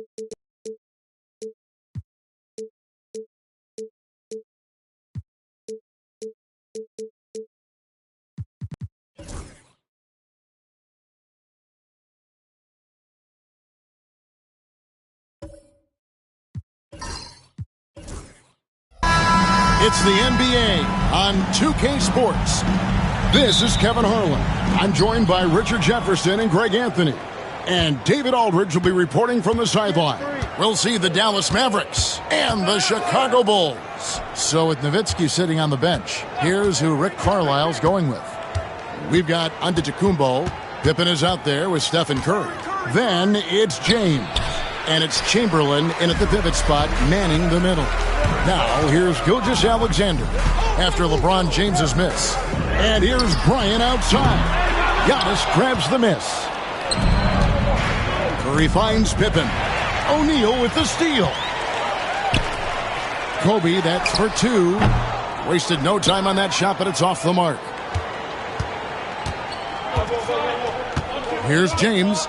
It's the NBA on 2K Sports. This is Kevin Harlan. I'm joined by Richard Jefferson and Greg Anthony. And David Aldridge will be reporting from the sideline. We'll see the Dallas Mavericks and the Chicago Bulls. So with Nowitzki sitting on the bench, here's who Rick Carlisle's going with. We've got Antetokounmpo. Pippen is out there with Stephen Curry. Then it's James. And it's Chamberlain in at the pivot spot, manning the middle. Now, here's Gilgeous-Alexander after LeBron James's miss. And here's Bryant outside. Giannis grabs the miss. Curry finds Pippen. O'Neal with the steal. Kobe, that's for two. Wasted no time on that shot, but it's off the mark. Here's James.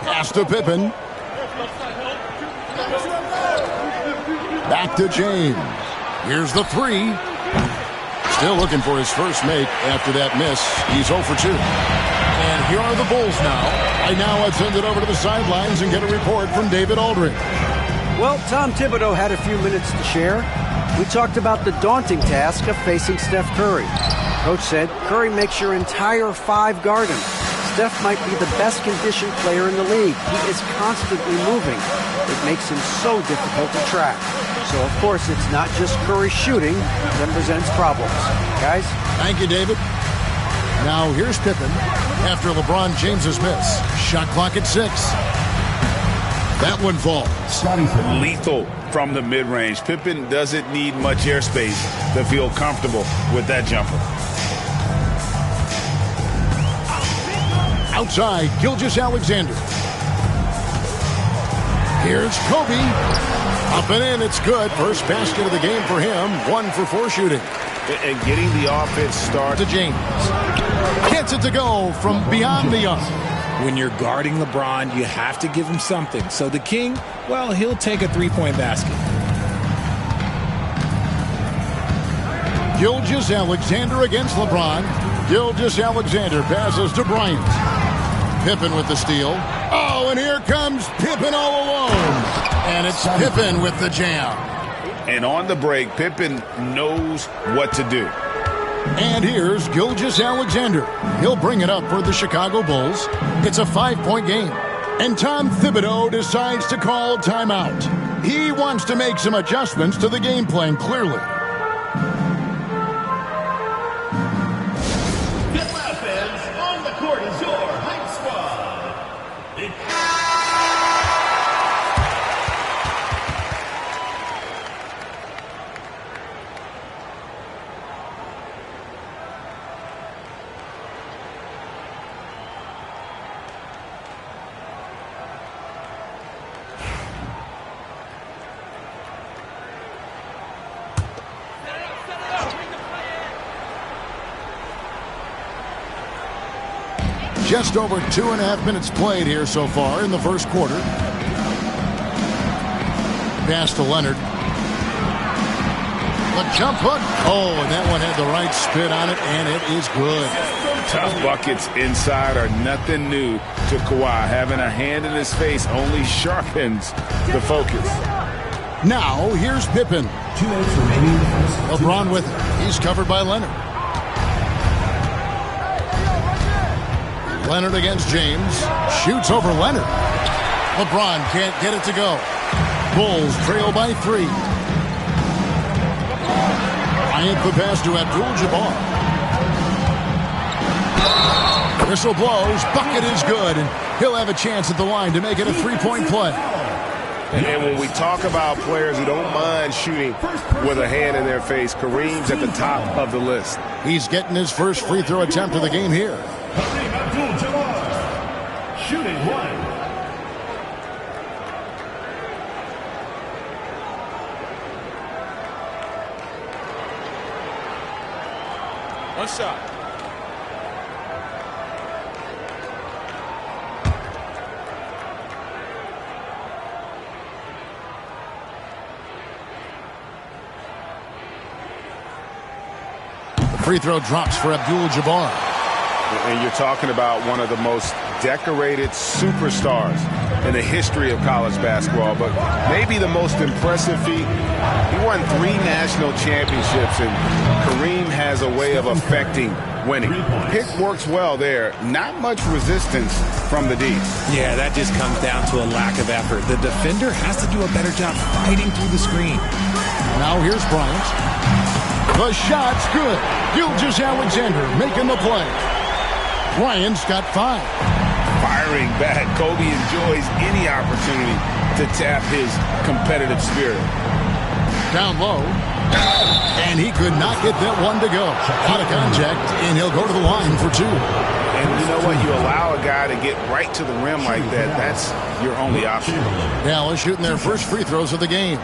Pass to Pippen. Back to James. Here's the three. Still looking for his first make after that miss. He's 0 for 2. And here are the Bulls now. Right now, let's send it over to the sidelines and get a report from David Aldridge. Well, Tom Thibodeau had a few minutes to share. We talked about the daunting task of facing Steph Curry. Coach said, Curry makes your entire five guard him. Steph might be the best conditioned player in the league. He is constantly moving. It makes him so difficult to track. So, of course, it's not just Curry shooting that presents problems. Guys? Thank you, David. Now, here's Pippen after LeBron James's miss. Shot clock at 6. That one falls. Lethal from the mid-range. Pippen doesn't need much airspace to feel comfortable with that jumper. Outside, Gilgeous-Alexander. Here's Kobe. Up and in, it's good. First basket of the game for him. 1 for 4 shooting. And getting the offense started. To James. Gets it to go from beyond the arc. When you're guarding LeBron, you have to give him something. So the King, well, he'll take a three-point basket. Gilgeous-Alexander against LeBron. Gilgeous-Alexander passes to Bryant. Pippen with the steal. Oh, and here comes Pippen all alone. And it's Pippen with the jam. And on the break, Pippen knows what to do. And here's Gilgeous-Alexander. He'll bring it up for the Chicago Bulls. It's a 5-point game. And Tom Thibodeau decides to call timeout. He wants to make some adjustments to the game plan, clearly. On the court is your hype squad. Just over 2.5 minutes played here so far in the first quarter. Pass to Leonard. The jump hook. Oh, and that one had the right spin on it, and it is good. Tough buckets inside are nothing new to Kawhi. Having a hand in his face only sharpens the focus. Now, here's Pippen. 2 minutes remaining. LeBron with it. He's covered by Leonard. Leonard against James. Shoots over Leonard. LeBron can't get it to go. Bulls trail by 3. Bryant the pass to Abdul-Jabbar. Whistle blows. Bucket is good. And he'll have a chance at the line to make it a 3-point play. And when we talk about players who don't mind shooting with a hand in their face, Kareem's at the top of the list. He's getting his first free throw attempt of the game here. Abdul-Jabbar, shooting 1. One shot. Free throw drops for Abdul-Jabbar. And you're talking about one of the most decorated superstars in the history of college basketball, but maybe the most impressive feat. He won 3 national championships, and Kareem has a way of affecting winning. Pick works well there. Not much resistance from the D. Yeah, that just comes down to a lack of effort. The defender has to do a better job fighting through the screen. Now here's Bryant. The shot's good. Gilgeous-Alexander making the play. Bryant's got 5. Firing back. Kobe enjoys any opportunity to tap his competitive spirit. Down low. And he could not get that one to go. Out of contact, and he'll go to the line for 2. And you know what? You allow a guy to get right to the rim like that. That's your only option. Dallas shooting their first free throws of the game.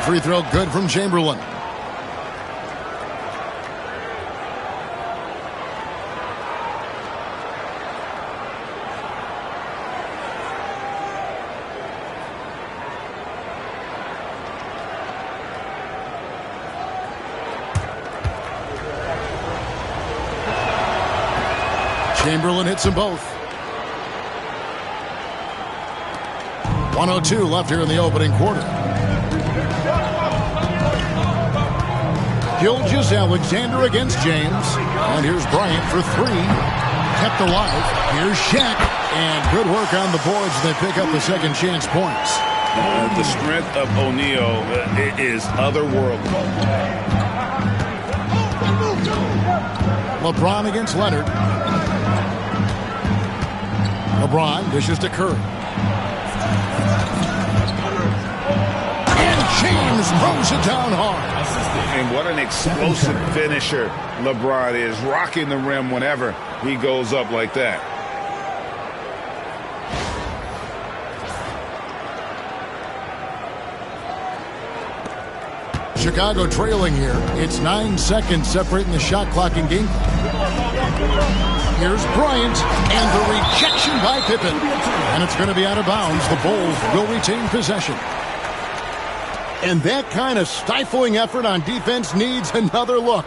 Free throw good from Chamberlain. Chamberlain hits them both. 1:02 left here in the opening quarter. Gilgeous-Alexander against James. And here's Bryant for 3. Kept alive. Here's Shaq. And good work on the boards. They pick up the second chance points. The strength of O'Neal is otherworldly. LeBron against Leonard. LeBron dishes to Curry. And James throws it down hard. And what an explosive finisher LeBron is, rocking the rim whenever he goes up like that. Chicago trailing here. It's 9 seconds separating the shot clock and game clock. Here's Bryant, and the rejection by Pippen. And it's going to be out of bounds. The Bulls will retain possession. And that kind of stifling effort on defense needs another look.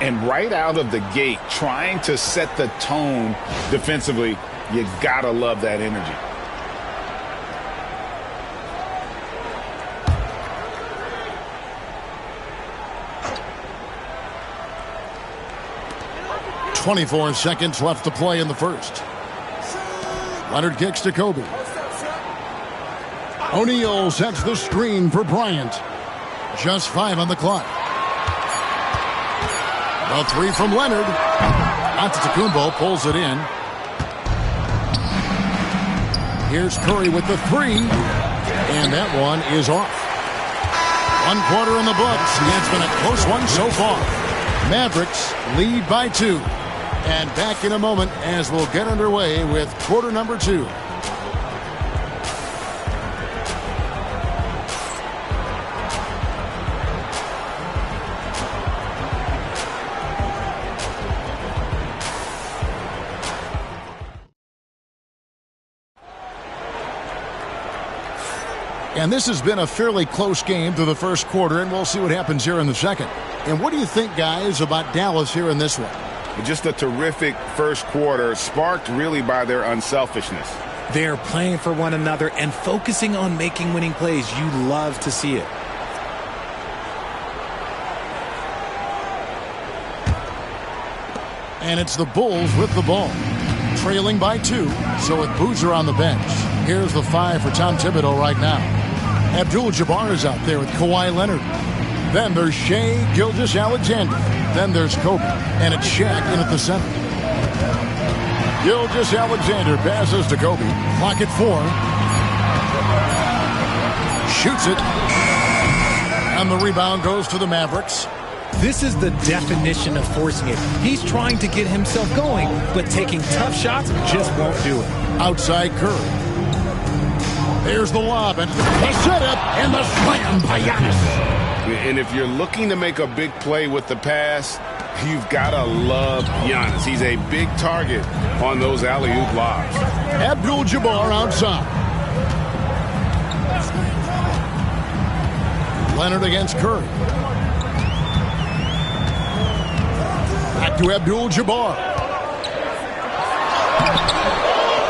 And right out of the gate, trying to set the tone defensively, you gotta love that energy. .24 seconds left to play in the first. Leonard kicks to Kobe. O'Neal sets the screen for Bryant. Just 5 on the clock. A 3 from Leonard. Antetokounmpo pulls it in. Here's Curry with the 3. And that one is off. 1 quarter in the books. It's been a close one so far. Mavericks lead by 2. And back in a moment as we'll get underway with quarter number 2. And this has been a fairly close game through the first quarter, and we'll see what happens here in the second. And what do you think, guys, about Dallas here in this one? Just a terrific first quarter, sparked really by their unselfishness. They're playing for one another and focusing on making winning plays. You love to see it. And it's the Bulls with the ball, trailing by 2. So with Boozer on the bench, here's the 5 for Tom Thibodeau right now. Abdul-Jabbar is out there with Kawhi Leonard. Then there's Shea Gilgeous-Alexander. Then there's Kobe. And it's Shaq in at the center. Gilgeous-Alexander passes to Kobe. Clock at 4. Shoots it. And the rebound goes to the Mavericks. This is the definition of forcing it. He's trying to get himself going, but taking tough shots just won't do it. Outside Curry. There's the lob and the setup and the slam by Giannis. And if you're looking to make a big play with the pass, you've got to love Giannis. He's a big target on those alley-oop lobs. Abdul-Jabbar outside. Leonard against Curry. Back to Abdul-Jabbar.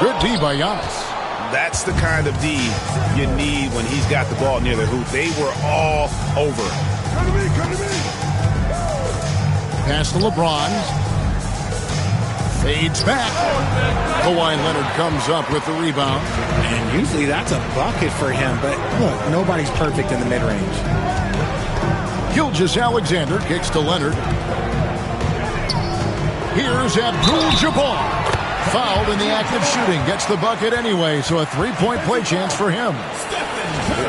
Good D by Giannis. That's the kind of D you need when he's got the ball near the hoop. They were all over it. Pass to LeBron. Fades back. Kawhi Leonard comes up with the rebound. And usually that's a bucket for him, but look, nobody's perfect in the mid-range. Gilgeous-Alexander kicks to Leonard. Here's Abdul-Jabbar. Fouled in the act of shooting. Gets the bucket anyway, so a three-point play chance for him.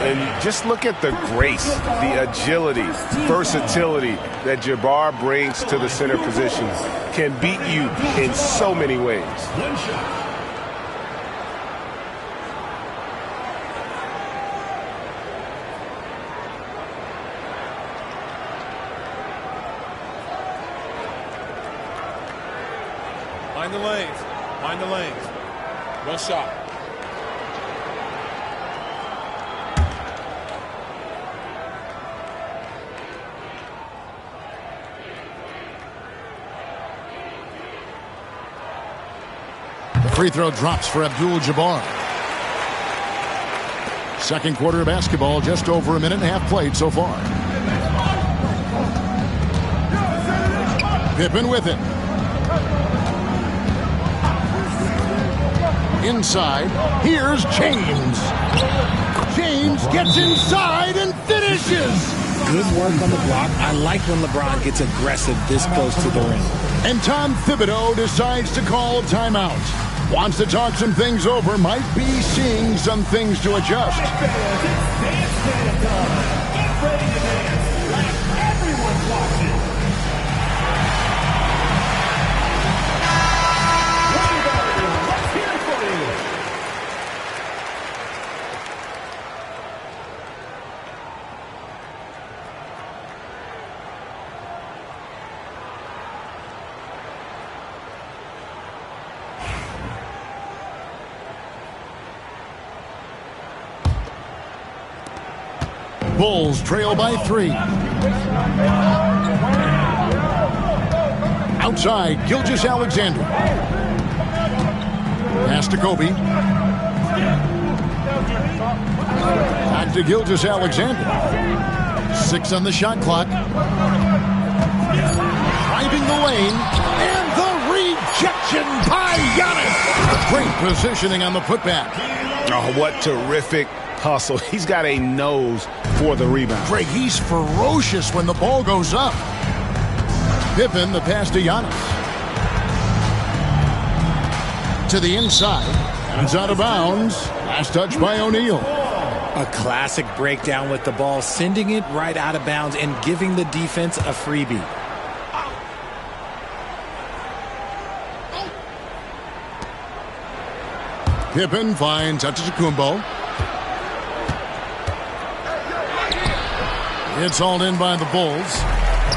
And just look at the grace, the agility, versatility that Jabbar brings to the center position. Can beat you in so many ways. Mind the lanes. Mind the lanes. One shot. The free throw drops for Abdul-Jabbar. Second quarter of basketball, just over a minute and a half played so far. Pippen with it. Inside, here's James. James gets inside and finishes. Good work on the block. I like when LeBron gets aggressive this close to the rim. And Tom Thibodeau decides to call a timeout. Wants to talk some things over, might be seeing some things to adjust. Get ready to dance like everyone's watching. Let's hear it for you. Bulls trail by 3. Outside, Gilgeous-Alexander. Pass to Kobe. Back to Gilgeous-Alexander. 6 on the shot clock. Driving the lane. And the rejection by Giannis. Great positioning on the putback. Oh, what terrific hustle. He's got a nose for the rebound. Greg, he's ferocious when the ball goes up. Pippen, the pass to Giannis. To the inside. Comes out of bounds. Last touch by O'Neal. A classic breakdown with the ball, sending it right out of bounds and giving the defense a freebie. Pippen finds Antetokounmpo. It's hauled in by the Bulls.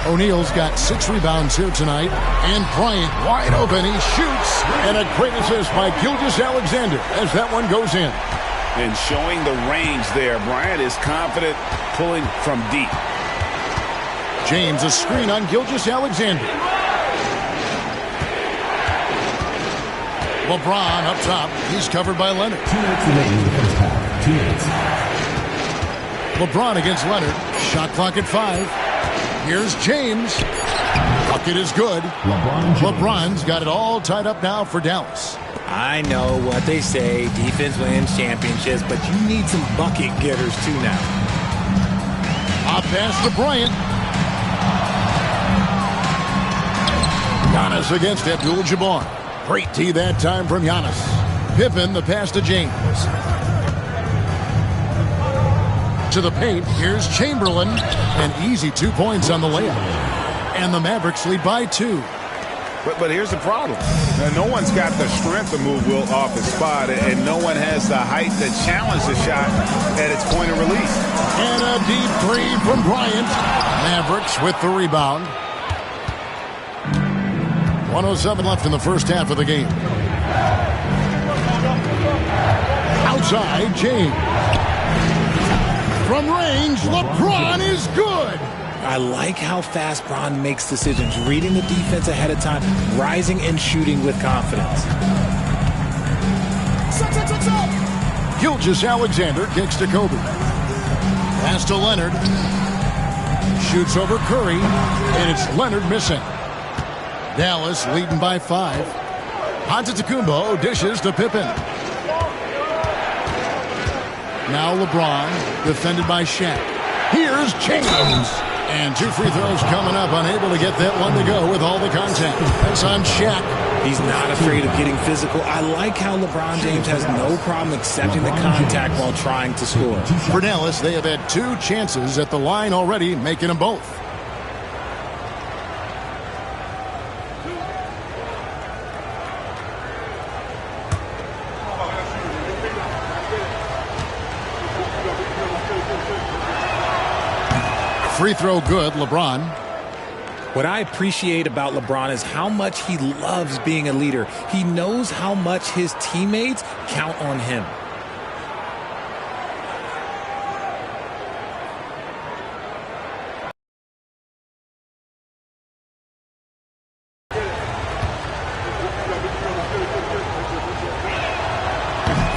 O'Neal's got 6 rebounds here tonight. And Bryant wide open. He shoots. And a great assist by Gilgeous-Alexander as that one goes in. And showing the range there. Bryant is confident pulling from deep. James, a screen on Gilgeous-Alexander. LeBron up top. He's covered by Leonard. 2 minutes remaining in the first half. 2 minutes. LeBron against Leonard. Shot clock at 5. Here's James. Bucket is good. LeBron's got it all tied up now for Dallas. I know what they say, defense wins championships, but you need some bucket getters too now. A pass to Bryant. Giannis against Abdul-Jabbar. Great tee that time from Giannis. Pippen, the pass to James. To the paint, here's Chamberlain. An easy 2 points on the layup. And the Mavericks lead by 2. But here's the problem. Now, no one's got the strength to move Wilt off his spot, and no one has the height to challenge the shot at its point of release. And a deep three from Bryant. Mavericks with the rebound. 1:07 left in the first half of the game. Outside, James. From range, LeBron is good. I like how fast Bron makes decisions, reading the defense ahead of time, rising and shooting with confidence. Gilgeous-Alexander kicks to Kobe. Pass to Leonard. Shoots over Curry, and it's Leonard missing. Dallas leading by 5. Antetokounmpo dishes to Pippen. Now LeBron, defended by Shaq. Here's James. And 2 free throws coming up, unable to get that one to go with all the contact. That's on Shaq. He's not afraid of getting physical. I like how LeBron James has no problem accepting the contact while trying to score. For Dallas, they have had 2 chances at the line already, making them both. Free throw good, LeBron. What I appreciate about LeBron is how much he loves being a leader. He knows how much his teammates count on him.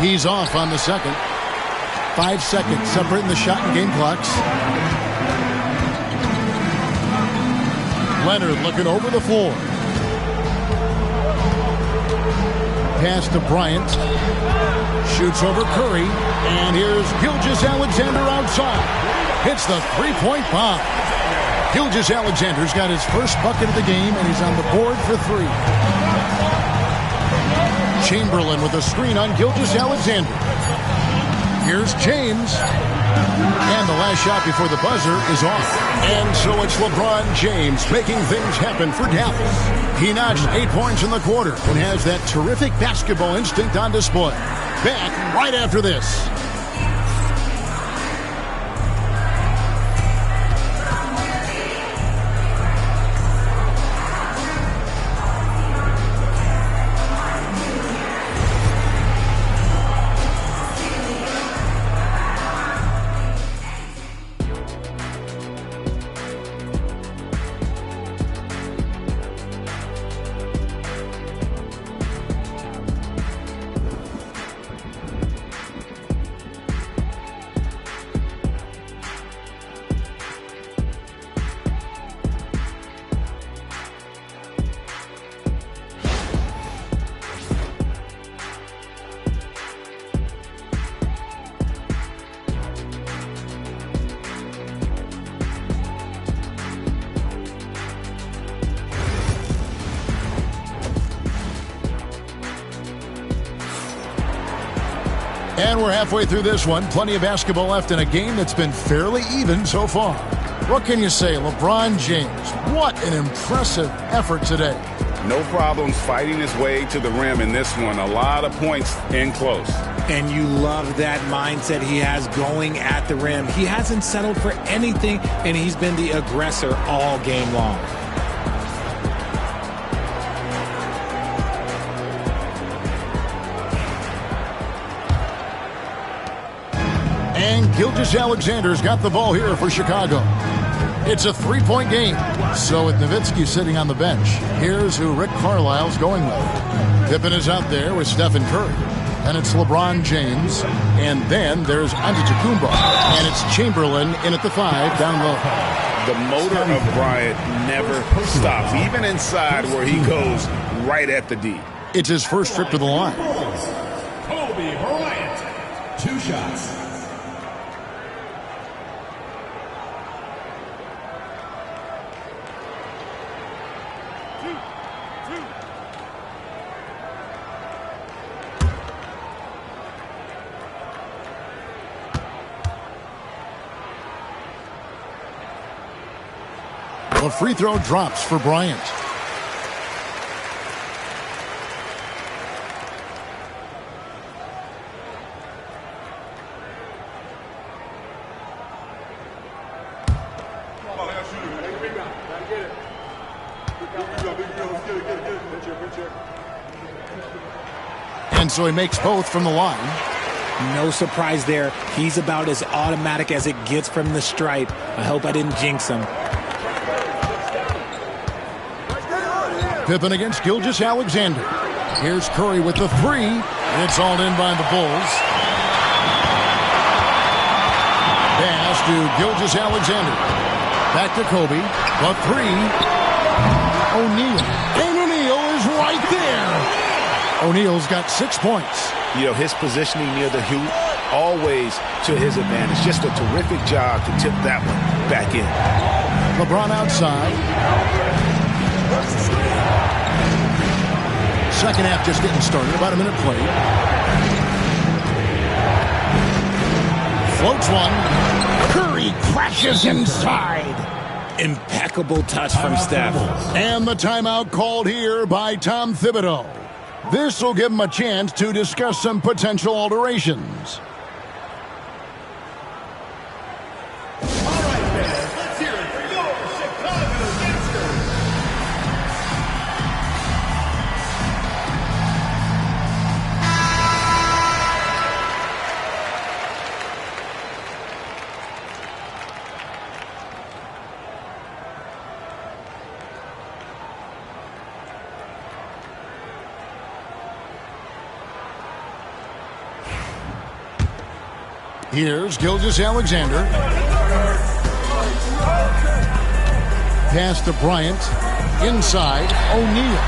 He's off on the second. 5 seconds separating the shot and game clocks. Leonard looking over the floor. Pass to Bryant. Shoots over Curry. And here's Gilgeous-Alexander outside. Hits the three-point bomb. Gilgeous-Alexander's got his first bucket of the game, and he's on the board for 3. Chamberlain with a screen on Gilgeous-Alexander. Here's James. And the last shot before the buzzer is off. And so it's LeBron James making things happen for Dallas. He notched 8 points in the quarter and has that terrific basketball instinct on display. Back right after this. And we're halfway through this one. Plenty of basketball left in a game that's been fairly even so far. What can you say? LeBron James, what an impressive effort today. No problems fighting his way to the rim in this one. A lot of points in close. And you love that mindset he has going at the rim. He hasn't settled for anything, and he's been the aggressor all game long. And Gilgeous-Alexander's got the ball here for Chicago. It's a 3-point game. So with Nowitzki sitting on the bench, here's who Rick Carlisle's going with. Pippen is out there with Stephen Curry. And it's LeBron James. And then there's Antetokounmpo. And it's Chamberlain in at the 5 down low. The motor of Bryant never stops, even inside where he goes right at the D. It's his first trip to the line. Kobe Bryant. 2 shots. The free throw drops for Bryant. And so he makes both from the line. No surprise there. He's about as automatic as it gets from the stripe. I hope I didn't jinx him. Pippen against Gilgeous-Alexander. Here's Curry with the three. It's all in by the Bulls. Pass to Gilgeous-Alexander. Back to Kobe. The three. O'Neal. And O'Neal is right there. O'Neal's got 6 points. You know, his positioning near the hoop, always to his advantage. Just a terrific job to tip that one back in. LeBron outside. Second half just getting started. About a minute played. Floats one. Curry crashes inside. Impeccable touch from Steph. And the timeout called here by Tom Thibodeau. This will give him a chance to discuss some potential alterations. All right, fans, let's hear it for your Chicago Sixers. Here's Gilgeous-Alexander. Pass to Bryant. Inside, O'Neal.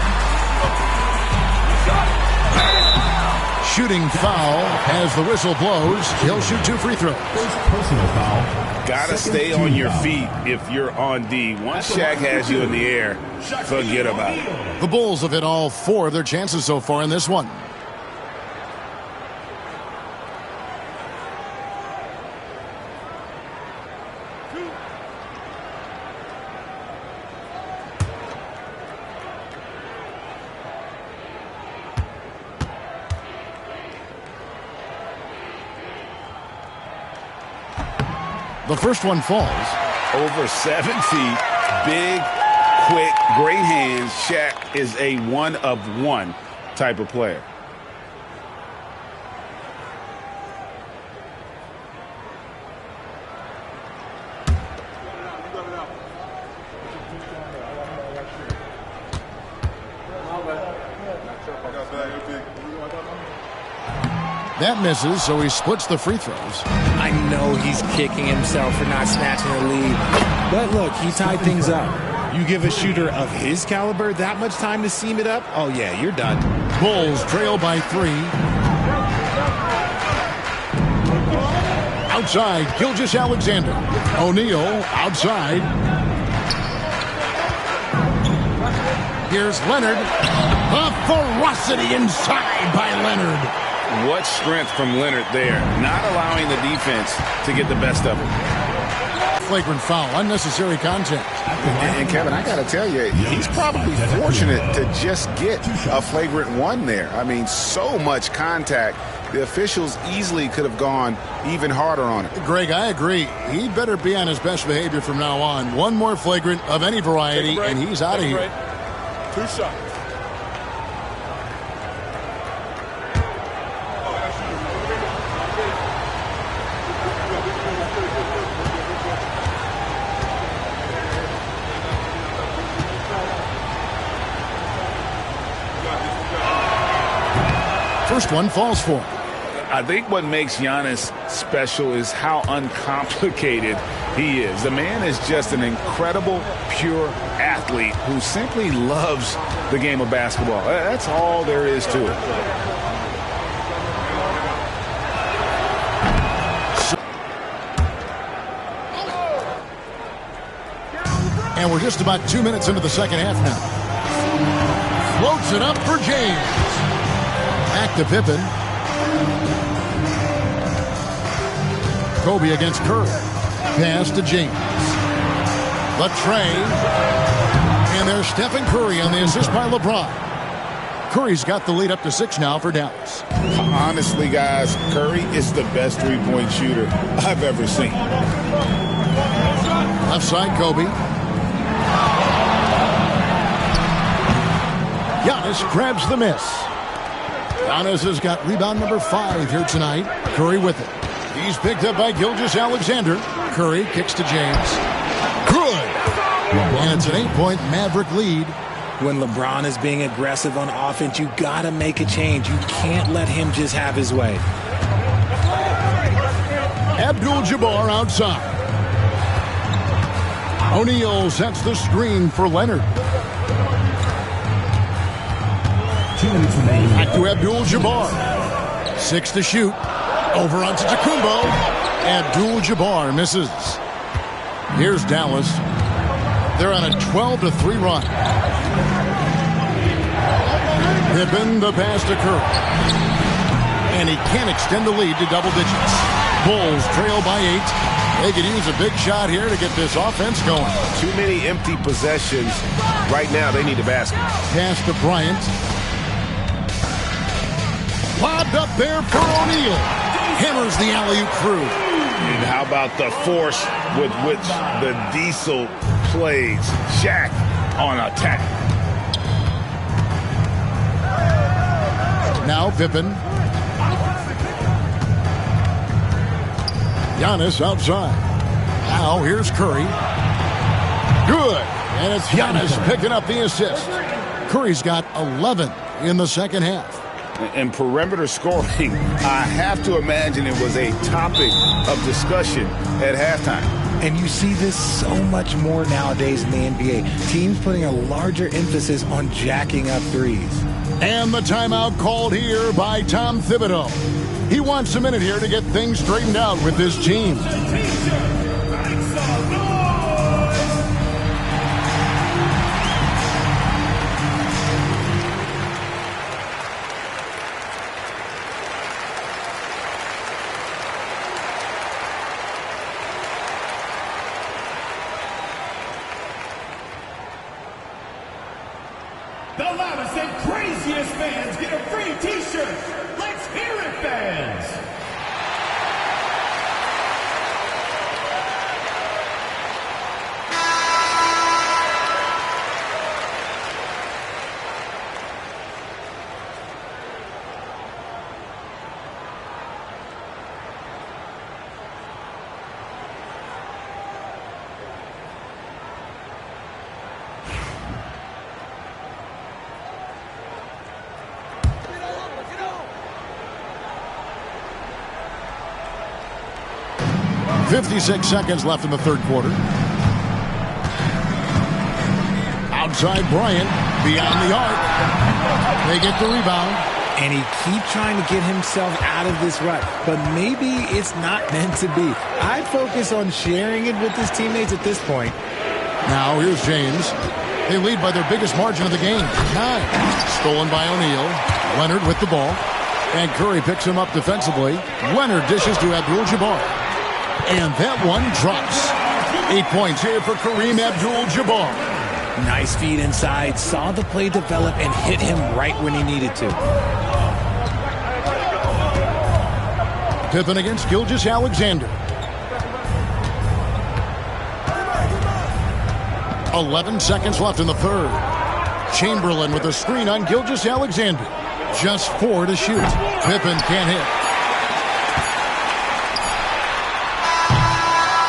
Shooting foul as the whistle blows. He'll shoot 2 free throws. Personal foul. Gotta stay on your feet if you're on D. Once Shaq has you in the air, forget about it. The Bulls have hit all 4 of their chances so far in this one. The first one falls. Over 7 feet, big, quick, great hands. Shaq is a one-of-one type of player. That misses, so he splits the free throws. I know he's kicking himself for not snatching the lead. But look, he tied things up. You give a shooter of his caliber that much time to seam it up, oh yeah, you're done. Bulls trail by 3. Outside, Gilgeous-Alexander. O'Neal outside. Here's Leonard. The ferocity inside by Leonard. What strength from Leonard there, not allowing the defense to get the best of him. Flagrant foul, unnecessary contact. And Kevin, I got to tell you, he's probably fortunate to just get a flagrant 1 there. I mean, so much contact. The officials easily could have gone even harder on it. Greg, I agree. He better be on his best behavior from now on. One more flagrant of any variety, and he's out of here. 2 shots. First one falls for him. I think what makes Giannis special is how uncomplicated he is. The man is just an incredible, pure athlete who simply loves the game of basketball. That's all there is to it. And we're just about 2 minutes into the second half now. Floats it up for James. Back to Pippen. Kobe against Curry. Pass to James. The tray. And there's Stephen Curry on the assist by LeBron. Curry's got the lead up to 6 now for Dallas. Honestly, guys, Curry is the best three-point shooter I've ever seen. Left side, Kobe. Giannis grabs the miss. Giannis has got rebound number 5 here tonight. Curry with it. He's picked up by Gilgeous-Alexander. Curry kicks to James. Good. And it's an 8-point Maverick lead. When LeBron is being aggressive on offense, you got to make a change. You can't let him just have his way. Abdul-Jabbar outside. O'Neal sets the screen for Leonard. 2 minutes remaining. Back to Abdul-Jabbar. 6 to shoot. Over on Antetokounmpo. Abdul-Jabbar misses. Here's Dallas. They're on a 12-3 run. Pippen, the pass to Curry. And he can't extend the lead to double digits. Bulls trail by 8. They could use a big shot here to get this offense going. Too many empty possessions. Right now, they need a basket. Pass to Bryant. Lobbed up there for O'Neal. Hammers the alley-oop through. And how about the force with which the Diesel plays Shaq on attack? Now Pippen. Giannis outside. Now here's Curry. Good. And it's Giannis picking up the assist. Curry's got 11 in the second half. And perimeter scoring, I have to imagine it was a topic of discussion at halftime. And you see this so much more nowadays in the NBA. Teams putting a larger emphasis on jacking up threes. And the timeout called here by Tom Thibodeau. He wants a minute here to get things straightened out with this team. The loudest and craziest fans get a free t-shirt. Let's hear it, fans. .56 seconds left in the third quarter. Outside Bryant, beyond the arc. They get the rebound. And he keeps trying to get himself out of this rut. But maybe it's not meant to be. I'd focus on sharing it with his teammates at this point. Now here's James. They lead by their biggest margin of the game, 9. Stolen by O'Neal. Leonard with the ball. And Curry picks him up defensively. Leonard dishes to Abdul-Jabbar. And that one drops. 8 points here for Kareem Abdul-Jabbar. Nice feed inside. Saw the play develop and hit him right when he needed to. Pippen against Gilgeous-Alexander. 11 seconds left in the third. Chamberlain with a screen on Gilgeous-Alexander. Just 4 to shoot. Pippen can't hit.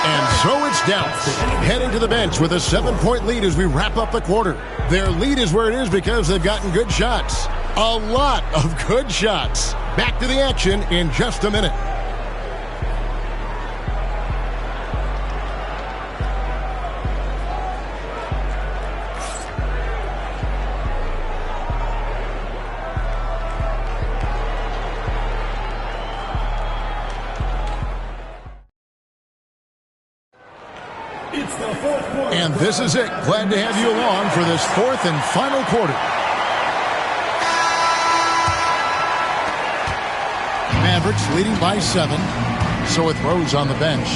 And so it's Dallas heading to the bench with a 7-point lead as we wrap up the quarter. Their lead is where it is because they've gotten good shots. A lot of good shots. Back to the action in just a minute. And this is it. Glad to have you along for this fourth and final quarter. Mavericks leading by 7. So with Rose on the bench.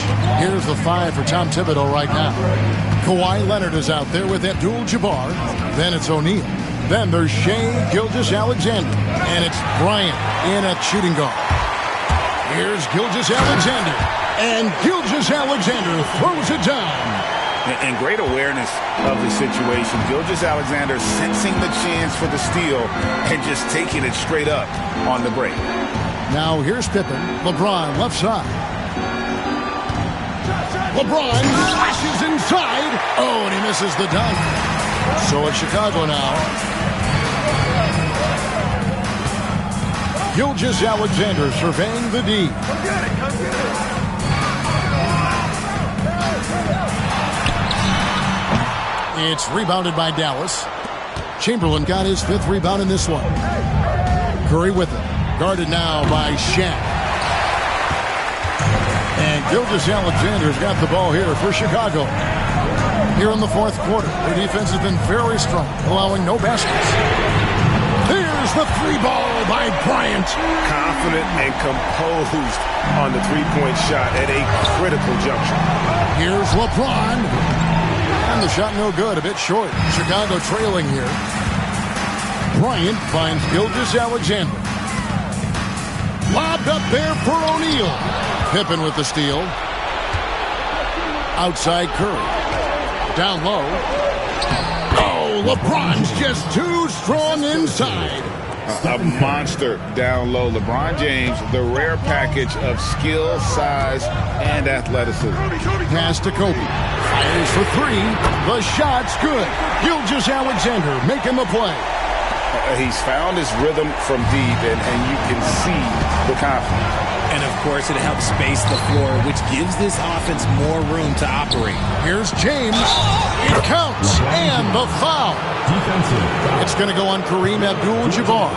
Here's the 5 for Tom Thibodeau right now. Kawhi Leonard is out there with Abdul-Jabbar. Then it's O'Neal. Then there's Shai Gilgeous-Alexander. And it's Bryant in at shooting guard. Here's Gilgeous-Alexander. And Gilgeous-Alexander throws it down. And great awareness of the situation. Gilgeous-Alexander sensing the chance for the steal and just taking it straight up on the break. Now here's Pippen. LeBron left side. LeBron flashes inside. Oh, and he misses the dunk. So it's Chicago now. Gilgeous-Alexander surveying the D. Come get it, come get it. It's rebounded by Dallas. Chamberlain got his 5th rebound in this one. Curry with it. Guarded now by Shaq. And Gilgeous-Alexander's got the ball here for Chicago. Here in the 4th quarter, their defense has been very strong, allowing no baskets. Here's the 3 ball by Bryant. Confident and composed on the three-point shot at a critical juncture. Here's LeBron. And the shot no good, a bit short. Chicago trailing here. Bryant finds Gilgeous-Alexander. Lobbed up there for O'Neal. Pippen with the steal. Outside Curry. Down low. Oh, LeBron's just too strong inside. A monster down low. LeBron James, the rare package of skill, size, and athleticism. Pass to Kobe. Fires for 3. The shot's good. Gilgeous-Alexander making the play. He's found his rhythm from deep, and you can see the confidence. And, of course, it helps space the floor, which gives this offense more room to operate. Here's James. It counts. And the foul. Defensive. It's going to go on Kareem Abdul-Jabbar.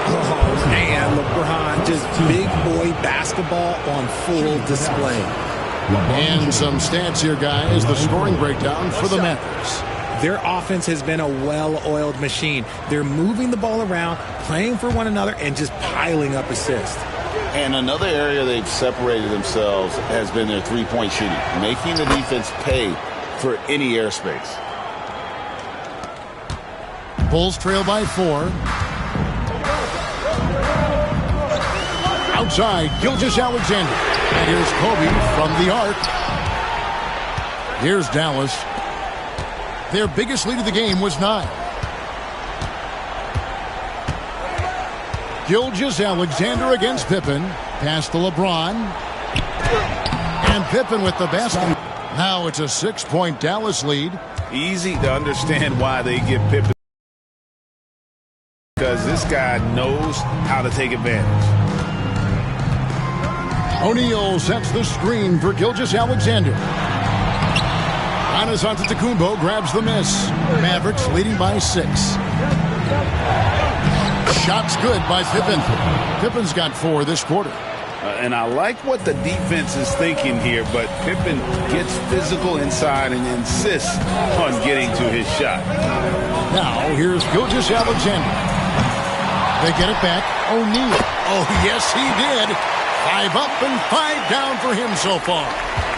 Oh, man, LeBron, just big boy basketball on full display. And some stats here, guys. The scoring breakdown for the Mavericks. Their offense has been a well-oiled machine. They're moving the ball around, playing for one another, and just piling up assists. And another area they've separated themselves has been their three-point shooting, making the defense pay for any airspace. Bulls trail by 4. Outside, Gilgeous-Alexander. And here's Kobe from the arc. Here's Dallas. Their biggest lead of the game was 9. Gilgeous-Alexander against Pippen. Pass to LeBron. And Pippen with the basket. Now it's a 6-point Dallas lead. Easy to understand why they give Pippen. Because this guy knows how to take advantage. O'Neal sets the screen for Gilgeous-Alexander. Giannis Antetokounmpo grabs the miss. Mavericks leading by 6. Shot's good by Pippen. Pippen's got 4 this quarter. And I like what the defense is thinking here, but Pippen gets physical inside and insists on getting to his shot. Now here's Gilgeous-Alexander. They get it back. O'Neal. Oh, yes, he did. 5 up and 5 down for him so far.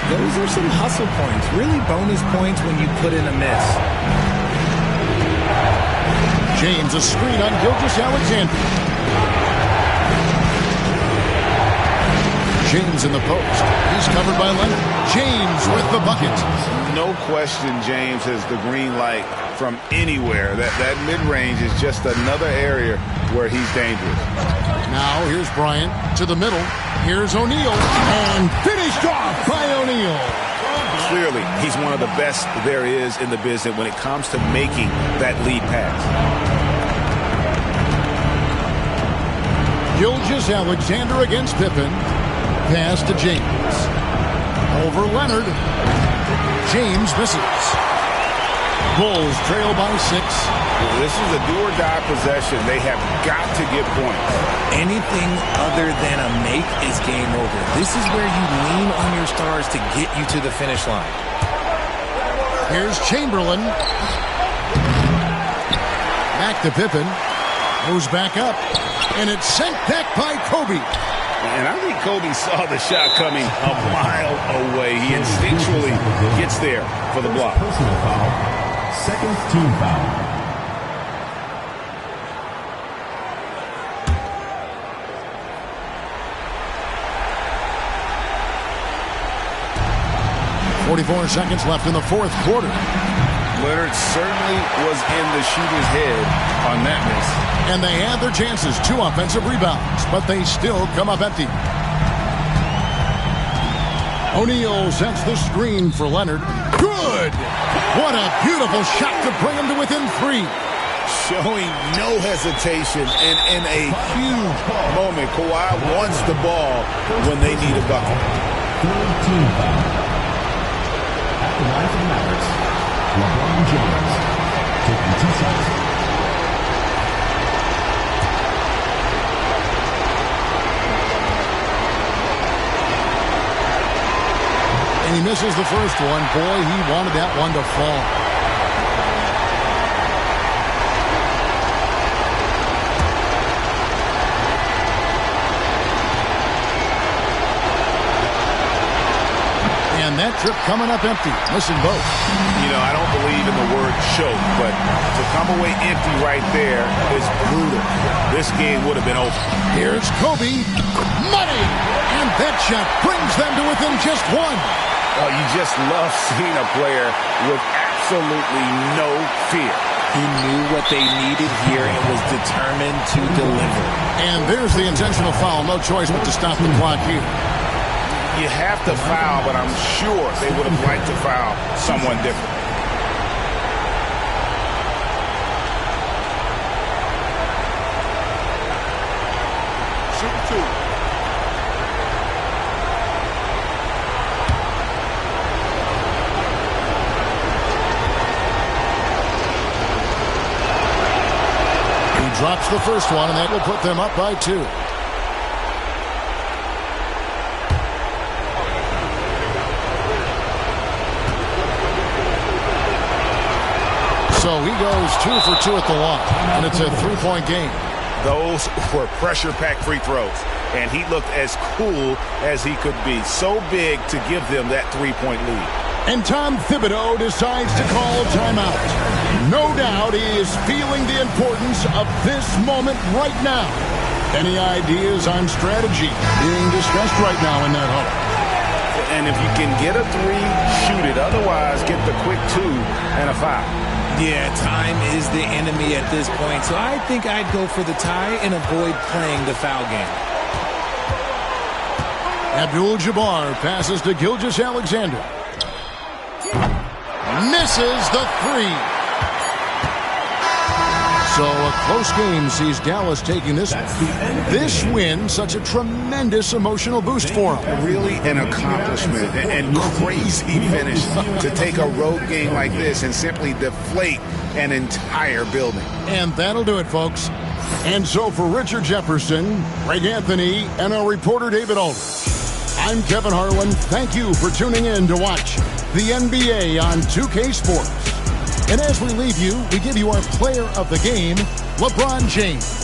Those are some hustle points, really bonus points when you put in a miss. James, a screen on Gilgeous-Alexander. James in the post. He's covered by Leonard. James with the bucket. No question James has the green light from anywhere. That mid-range is just another area where he's dangerous. Now here's Bryant to the middle. Here's O'Neal. And finished off by O'Neal. Clearly, he's one of the best there is in the business when it comes to making that lead pass. Gilgeous-Alexander against Pippen. Pass to James. Over Leonard. James misses. Bulls trail by 6. This is a do-or-die possession. They have got to get points. Anything other than a make is game over. This is where you lean on your stars to get you to the finish line. Here's Chamberlain. Back to Pippen. Goes back up. And it's sent back by Kobe. And I think Kobe saw the shot coming a mile away. He instinctually gets there for the block. Personal foul. Second team foul. 44 seconds left in the fourth quarter. Leonard certainly was in the shooter's head on that miss. And they had their chances, 2 offensive rebounds, but they still come up empty. O'Neal sets the screen for Leonard. Good! What a beautiful shot to bring him to within 3. Showing no hesitation, and in a huge moment, Kawhi wants the ball when they need a bucket. Third team foul. At the line for the Mavericks, LeBron James taking 2 shots. And he misses the first one. Boy, he wanted that one to fall. And that trip coming up empty, missing both. You know, I don't believe in the word choke, but to come away empty right there is brutal. This game would have been over. Here's Kobe. Money! And that shot brings them to within just 1. Oh, you just love seeing a player with absolutely no fear. He knew what they needed here and was determined to deliver. And there's the intentional foul. No choice but to stop the clock here. You have to foul, but I'm sure they would have liked to foul someone different. Shoot 2. Drops the first one, and that will put them up by 2. So he goes 2 for 2 at the line, and it's a 3-point game. Those were pressure-packed free throws, and he looked as cool as he could be. So big to give them that 3-point lead. And Tom Thibodeau decides to call timeout. No doubt he is feeling the importance of this moment right now. Any ideas on strategy being discussed right now in that huddle? And if you can get a 3, shoot it. Otherwise, get the quick 2 and a foul. Yeah, time is the enemy at this point, so I think I'd go for the tie and avoid playing the foul game. Abdul-Jabbar passes to Gilgeous-Alexander. Misses the 3. So a close game sees Dallas taking this win, such a tremendous emotional boost for them. Really an accomplishment and crazy finish to take a road game like this and simply deflate an entire building. And that'll do it, folks. And so for Richard Jefferson, Greg Anthony, and our reporter David Aldridge, I'm Kevin Harlan. Thank you for tuning in to watch the NBA on 2K Sports. And as we leave you, we give you our player of the game, LeBron James.